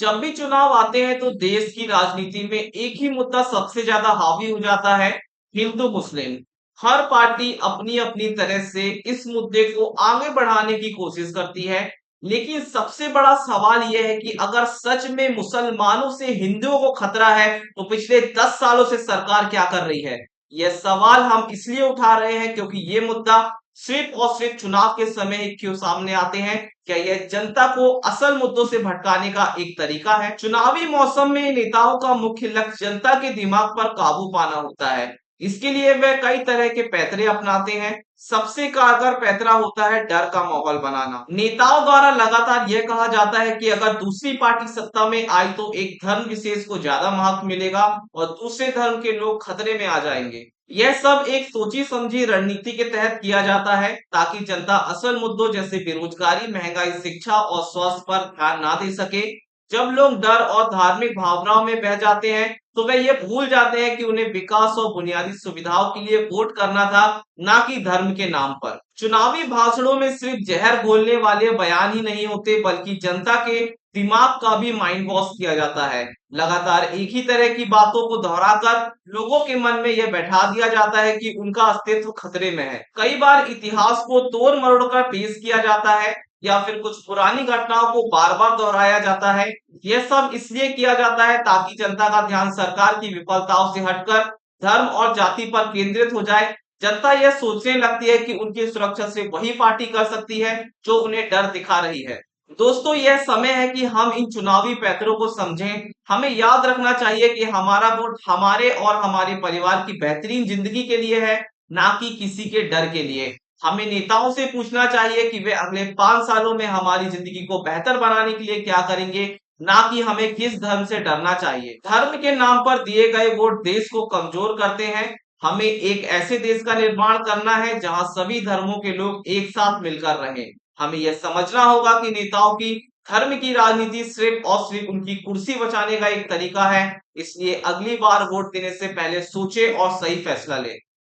जब भी चुनाव आते हैं तो देश की राजनीति में एक ही मुद्दा सबसे ज्यादा हावी हो जाता है, हिंदू मुस्लिम। हर पार्टी अपनी अपनी तरह से इस मुद्दे को आगे बढ़ाने की कोशिश करती है। लेकिन सबसे बड़ा सवाल यह है कि अगर सच में मुसलमानों से हिंदुओं को खतरा है तो पिछले 10 सालों से सरकार क्या कर रही है। यह सवाल हम इसलिए उठा रहे हैं क्योंकि ये मुद्दा सिर्फ और सिर्फ चुनाव के समय ही क्यों सामने आते हैं। क्या यह जनता को असल मुद्दों से भटकाने का एक तरीका है? चुनावी मौसम में नेताओं का मुख्य लक्ष्य जनता के दिमाग पर काबू पाना होता है। इसके लिए वे कई तरह के पैतरे अपनाते हैं। सबसे कारगर पैतरा होता है डर का माहौल बनाना। नेताओं द्वारा लगातार यह कहा जाता है कि अगर दूसरी पार्टी सत्ता में आई तो एक धर्म विशेष को ज्यादा महत्व मिलेगा और दूसरे धर्म के लोग खतरे में आ जाएंगे। यह सब एक सोची समझी रणनीति के तहत किया जाता है ताकि जनता असल मुद्दों जैसे बेरोजगारी, महंगाई, शिक्षा और स्वास्थ्य पर ध्यान ना दे सके। जब लोग डर और धार्मिक भावनाओं में बह जाते हैं तो वे ये भूल जाते हैं कि उन्हें विकास और बुनियादी सुविधाओं के लिए वोट करना था, ना कि धर्म के नाम पर। चुनावी भाषणों में सिर्फ जहर घोलने वाले बयान ही नहीं होते बल्कि जनता के दिमाग का भी माइंड वॉश किया जाता है। लगातार एक ही तरह की बातों को दोहराकर लोगों के मन में यह बैठा दिया जाता है कि उनका अस्तित्व खतरे में है। कई बार इतिहास को तोड़ मरोड़ कर पेश किया जाता है या फिर कुछ पुरानी घटनाओं को बार बार दोहराया जाता है। यह सब इसलिए किया जाता है ताकि जनता का ध्यान सरकार की विफलताओं से हटकर धर्म और जाति पर केंद्रित हो जाए। जनता यह सोचने लगती है कि उनकी सुरक्षा से वही पार्टी कर सकती है जो उन्हें डर दिखा रही है। दोस्तों, यह समय है कि हम इन चुनावी पैतरों को समझें। हमें याद रखना चाहिए कि हमारा वोट हमारे और हमारे परिवार की बेहतरीन जिंदगी के लिए है, ना कि किसी के डर के लिए। हमें नेताओं से पूछना चाहिए कि वे अगले 5 सालों में हमारी जिंदगी को बेहतर बनाने के लिए क्या करेंगे, ना कि हमें किस धर्म से डरना चाहिए। धर्म के नाम पर दिए गए वोट देश को कमजोर करते हैं। हमें एक ऐसे देश का निर्माण करना है जहां सभी धर्मों के लोग एक साथ मिलकर रहें। हमें यह समझना होगा कि नेताओं की धर्म की राजनीति सिर्फ और सिर्फ उनकी कुर्सी बचाने का एक तरीका है। इसलिए अगली बार वोट देने से पहले सोचे और सही फैसला लें।